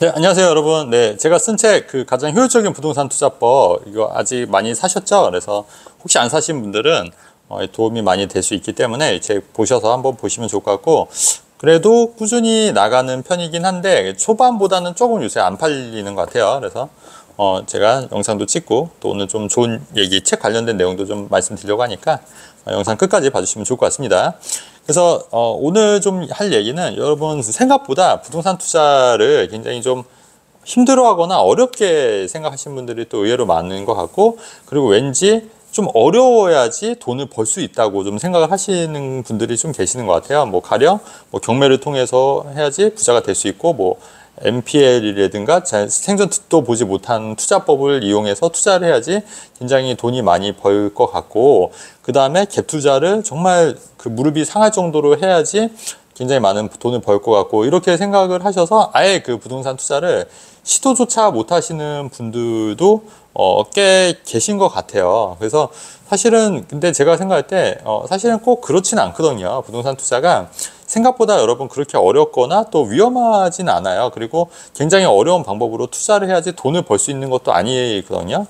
네, 안녕하세요, 여러분. 네, 제가 쓴 책, 가장 효율적인 부동산 투자법, 이거 아직 많이 사셨죠? 그래서 혹시 안 사신 분들은 도움이 많이 될 수 있기 때문에 이 책 보셔서 한번 보시면 좋을 것 같고, 그래도 꾸준히 나가는 편이긴 한데, 초반보다는 조금 요새 안 팔리는 것 같아요. 그래서 제가 영상도 찍고, 또 오늘 좀 좋은 얘기, 책 관련된 내용도 좀 말씀드리려고 하니까, 영상 끝까지 봐주시면 좋을 것 같습니다. 그래서 오늘 좀 할 얘기는 여러분 생각보다 부동산 투자를 굉장히 좀 힘들어하거나 어렵게 생각하시는 분들이 또 의외로 많은 것 같고, 그리고 왠지 좀 어려워야지 돈을 벌 수 있다고 좀 생각을 하시는 분들이 좀 계시는 것 같아요. 뭐 가령 뭐 경매를 통해서 해야지 부자가 될 수 있고, 뭐 MPL이라든가 생전 듣도 보지 못한 투자법을 이용해서 투자를 해야지 굉장히 돈이 많이 벌 것 같고, 그 다음에 갭 투자를 정말 그 무릎이 상할 정도로 해야지 굉장히 많은 돈을 벌 것 같고, 이렇게 생각을 하셔서 아예 그 부동산 투자를 시도조차 못 하시는 분들도 꽤 계신 것 같아요. 그래서 사실은 근데 제가 생각할 때 사실은 꼭 그렇지는 않거든요. 부동산 투자가 생각보다 여러분 그렇게 어렵거나 또 위험하진 않아요. 그리고 굉장히 어려운 방법으로 투자를 해야지 돈을 벌 수 있는 것도 아니거든요.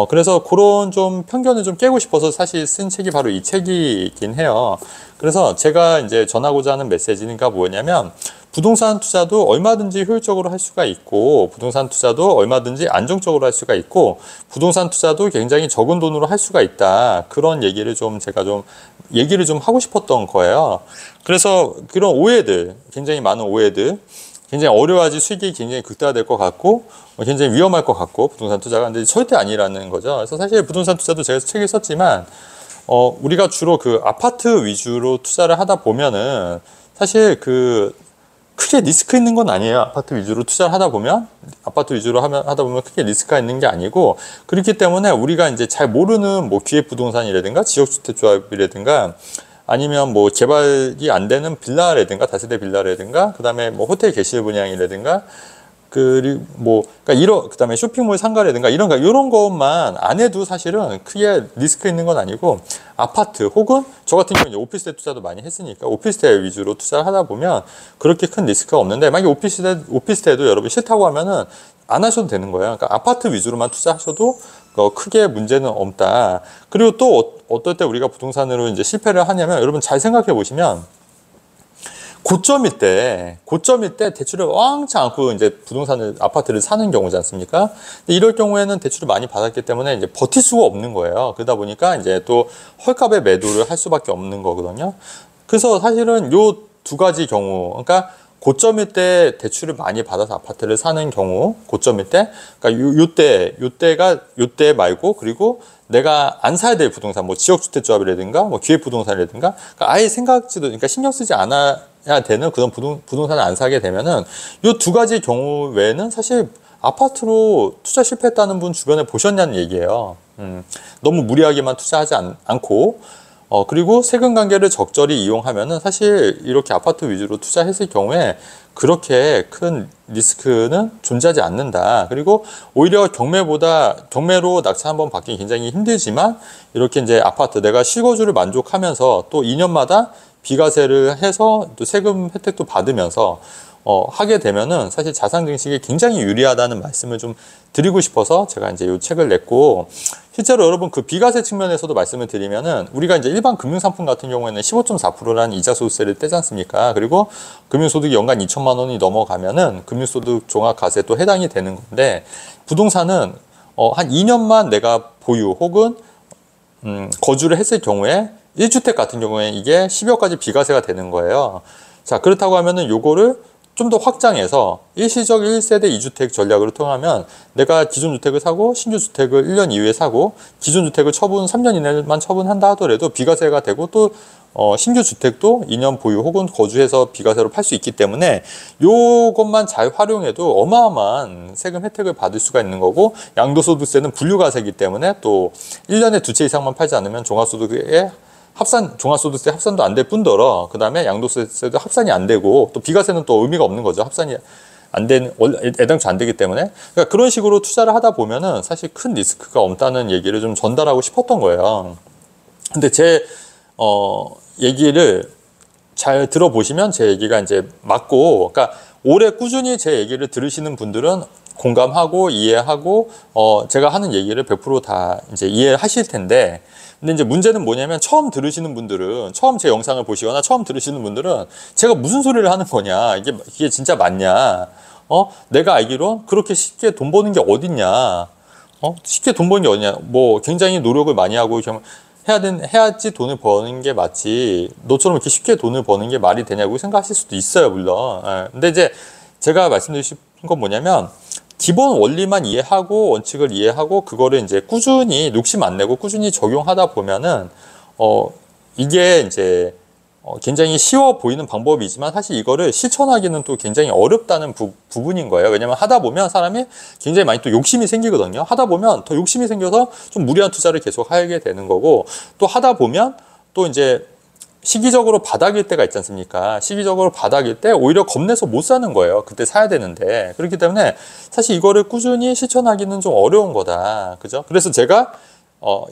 그래서 그런 좀 편견을 좀 깨고 싶어서 사실 쓴 책이 바로 이 책이긴 해요. 그래서 제가 이제 전하고자 하는 메시지가 뭐냐면, 부동산 투자도 얼마든지 효율적으로 할 수가 있고, 부동산 투자도 얼마든지 안정적으로 할 수가 있고, 부동산 투자도 굉장히 적은 돈으로 할 수가 있다. 그런 얘기를 좀 제가 좀 얘기를 좀 하고 싶었던 거예요. 그래서 그런 오해들, 굉장히 많은 오해들, 굉장히 어려워야지 수익이 굉장히 극대화될 것 같고, 굉장히 위험할 것 같고, 부동산 투자가. 근데 절대 아니라는 거죠. 그래서 사실 부동산 투자도 제가 책에 썼지만, 우리가 주로 그 아파트 위주로 투자를 하다 보면은 사실 크게 리스크 있는 건 아니에요. 아파트 위주로 투자를 하다 보면, 아파트 위주로 하다 보면 크게 리스크가 있는 게 아니고, 그렇기 때문에 우리가 이제 잘 모르는 뭐 기획부동산이라든가 지역주택조합이라든가 아니면 뭐 개발이 안 되는 빌라라든가 다세대 빌라라든가, 그 다음에 뭐 호텔 개실 분양이라든가, 그리고 뭐 그러니까 그다음에 쇼핑몰 상가라든가 이런 것만 안 해도 사실은 크게 리스크 있는 건 아니고, 아파트 혹은 저 같은 경우는 오피스텔 투자도 많이 했으니까 오피스텔 위주로 투자를 하다 보면 그렇게 큰 리스크가 없는데, 만약에 오피스텔도 여러분 싫다고 하면은 안 하셔도 되는 거예요. 그러니까 아파트 위주로만 투자하셔도 크게 문제는 없다. 그리고 또 어떨 때 우리가 부동산으로 이제 실패를 하냐면, 여러분 잘 생각해 보시면, 고점일 때 대출을 왕창 안고 이제 아파트를 사는 경우지 않습니까? 근데 이럴 경우에는 대출을 많이 받았기 때문에 이제 버틸 수가 없는 거예요. 그러다 보니까 이제 또 헐값에 매도를 할 수밖에 없는 거거든요. 그래서 사실은 요 두 가지 경우, 그러니까 고점일 때 대출을 많이 받아서 아파트를 사는 경우, 고점일 때, 그러니까 요때 말고, 그리고 내가 안 사야 될 부동산, 뭐 지역주택조합이라든가, 뭐 기획부동산이라든가, 그러니까 아예 그러니까 신경 쓰지 않아야 되는 그런 부동산을 안 사게 되면은, 요 두 가지 경우 외에는 사실 아파트로 투자 실패했다는 분 주변에 보셨냐는 얘기예요. 너무 무리하게만 투자하지 않고, 그리고 세금 관계를 적절히 이용하면은 사실 이렇게 아파트 위주로 투자했을 경우에 그렇게 큰 리스크는 존재하지 않는다. 그리고 오히려 경매로 낙찰 한번 받기 굉장히 힘들지만, 이렇게 이제 아파트 내가 실거주를 만족하면서 또 2년마다 비과세를 해서 또 세금 혜택도 받으면서 하게 되면은 사실 자산 증식에 굉장히 유리하다는 말씀을 좀 드리고 싶어서 제가 이제 이 책을 냈고, 실제로 여러분 그 비과세 측면에서도 말씀을 드리면은, 우리가 이제 일반 금융상품 같은 경우에는 15.4%라는 이자소득세를 떼지 않습니까? 그리고 금융소득이 연간 2천만 원이 넘어가면은 금융소득 종합과세에 또 해당이 되는 건데, 부동산은 한 2년만 내가 보유 혹은 거주를 했을 경우에 1주택 같은 경우에 이게 10여까지 비과세가 되는 거예요. 자, 그렇다고 하면은 요거를 좀 더 확장해서 일시적 1세대 2주택 전략으로 통하면, 내가 기존 주택을 사고 신규 주택을 1년 이후에 사고 기존 주택을 3년 이내만 처분한다 하더라도 비과세가 되고, 또 신규 주택도 2년 보유 혹은 거주해서 비과세로 팔 수 있기 때문에 요것만 잘 활용해도 어마어마한 세금 혜택을 받을 수가 있는 거고, 양도소득세는 분류과세이기 때문에 또 1년에 2채 이상만 팔지 않으면 종합소득세 합산도 안 될 뿐더러, 그 다음에 양도세도 합산이 안 되고, 또 비과세는 또 의미가 없는 거죠. 합산이 애당초 안 되기 때문에. 그러니까 그런 식으로 투자를 하다 보면은 사실 큰 리스크가 없다는 얘기를 좀 전달하고 싶었던 거예요. 근데 제 얘기를 잘 들어보시면 제 얘기가 이제 맞고, 그러니까 오래 꾸준히 제 얘기를 들으시는 분들은 공감하고 이해하고 제가 하는 얘기를 100%다 이제 이해하실 텐데, 근데 이제 문제는 뭐냐면 처음 들으시는 분들은, 처음 제 영상을 보시거나 처음 들으시는 분들은 제가 무슨 소리를 하는 거냐, 이게 진짜 맞냐, 내가 알기론 그렇게 쉽게 돈 버는 게 어딨냐, 쉽게 돈 버는 게 어딨냐, 뭐 굉장히 노력을 많이 하고 해야지 돈을 버는 게 맞지, 너처럼 이렇게 쉽게 돈을 버는 게 말이 되냐고 생각하실 수도 있어요, 물론. 예. 근데 이제 제가 말씀드리고 싶은 건 뭐냐면, 기본 원리만 이해하고 원칙을 이해하고 그거를 이제 꾸준히 욕심 안 내고 꾸준히 적용하다 보면은 이게 이제 굉장히 쉬워 보이는 방법이지만 사실 이거를 실천하기는 또 굉장히 어렵다는 부분인 거예요. 왜냐면 하다 보면 사람이 굉장히 많이 또 욕심이 생기거든요. 하다 보면 더 욕심이 생겨서 좀 무리한 투자를 계속 하게 되는 거고, 또 하다 보면 또 이제 시기적으로 바닥일 때가 있지 않습니까? 시기적으로 바닥일 때 오히려 겁내서 못 사는 거예요. 그때 사야 되는데. 그렇기 때문에 사실 이거를 꾸준히 실천하기는 좀 어려운 거다. 그죠? 그래서 제가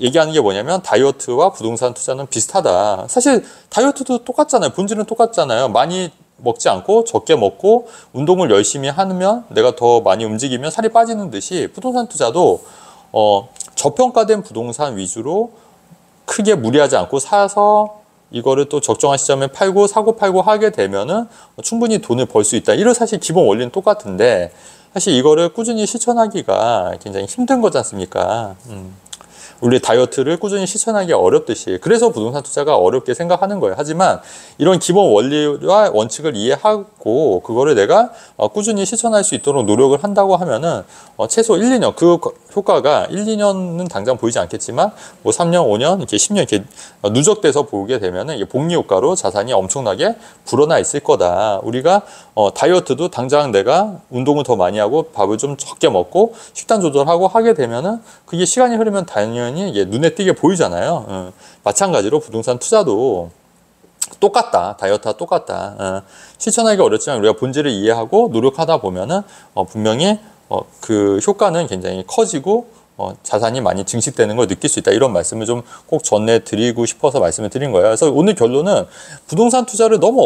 얘기하는 게 뭐냐면, 다이어트와 부동산 투자는 비슷하다. 사실 다이어트도 똑같잖아요. 본질은 똑같잖아요. 많이 먹지 않고 적게 먹고 운동을 열심히 하면 내가 더 많이 움직이면 살이 빠지는 듯이, 부동산 투자도 저평가된 부동산 위주로 크게 무리하지 않고 사서 이거를 또 적정한 시점에 팔고 사고 팔고 하게 되면은 충분히 돈을 벌 수 있다. 이런 사실 기본 원리는 똑같은데, 사실 이거를 꾸준히 실천하기가 굉장히 힘든 거지 않습니까? 우리 다이어트를 꾸준히 실천하기 어렵듯이, 그래서 부동산 투자가 어렵게 생각하는 거예요. 하지만 이런 기본 원리와 원칙을 이해하고 그거를 내가 꾸준히 실천할 수 있도록 노력을 한다고 하면은 최소 1, 2년, 그 효과가 1, 2년은 당장 보이지 않겠지만 뭐 3년, 5년, 이렇게 10년 이렇게 누적돼서 보게 되면은 이게 복리 효과로 자산이 엄청나게 불어나 있을 거다. 우리가 다이어트도 당장 내가 운동을 더 많이 하고 밥을 좀 적게 먹고 식단 조절하고 하게 되면은 그게 시간이 흐르면 당연히 이게 눈에 띄게 보이잖아요. 마찬가지로 부동산 투자도 똑같다. 다이어트와 똑같다. 실천하기 어렵지만 우리가 본질을 이해하고 노력하다 보면은 분명히 그 효과는 굉장히 커지고 자산이 많이 증식되는 걸 느낄 수 있다. 이런 말씀을 좀 꼭 전해드리고 싶어서 말씀을 드린 거예요. 그래서 오늘 결론은, 부동산 투자를 너무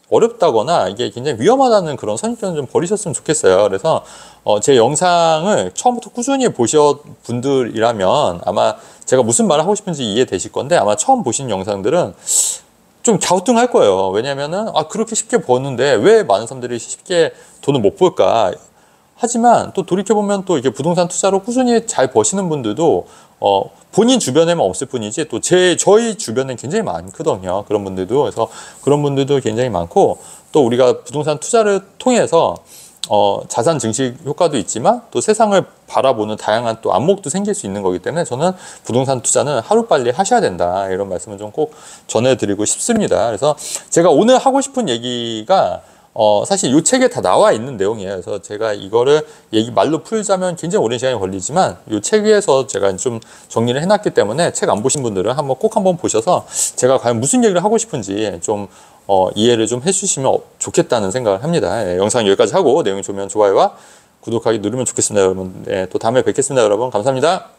어렵다거나 이게 굉장히 위험하다는 그런 선입견을 좀 버리셨으면 좋겠어요. 그래서 제 영상을 처음부터 꾸준히 보신 분들이라면 아마 제가 무슨 말을 하고 싶은지 이해되실 건데, 아마 처음 보신 영상들은 좀 갸우뚱할 거예요. 왜냐면은 그렇게 쉽게 버는데 왜 많은 사람들이 쉽게 돈을 못 벌까? 하지만 또 돌이켜보면 또 이게 부동산 투자로 꾸준히 잘 버시는 분들도 본인 주변에만 없을 뿐이지 또 저희 주변에 굉장히 많거든요. 그런 분들도. 그래서 그런 분들도 굉장히 많고, 또 우리가 부동산 투자를 통해서 자산 증식 효과도 있지만 또 세상을 바라보는 다양한 또 안목도 생길 수 있는 거기 때문에 저는 부동산 투자는 하루빨리 하셔야 된다. 이런 말씀을 좀 꼭 전해드리고 싶습니다. 그래서 제가 오늘 하고 싶은 얘기가 사실 이 책에 다 나와 있는 내용이에요. 그래서 제가 이거를 말로 풀자면 굉장히 오랜 시간이 걸리지만 이 책에서 제가 좀 정리를 해놨기 때문에 책 안 보신 분들은 꼭 한번 보셔서 제가 과연 무슨 얘기를 하고 싶은지 좀 이해를 좀 해주시면 좋겠다는 생각을 합니다. 예, 영상 여기까지 하고 내용이 좋으면 좋아요와 구독하기 누르면 좋겠습니다, 여러분. 예, 또 다음에 뵙겠습니다, 여러분. 감사합니다.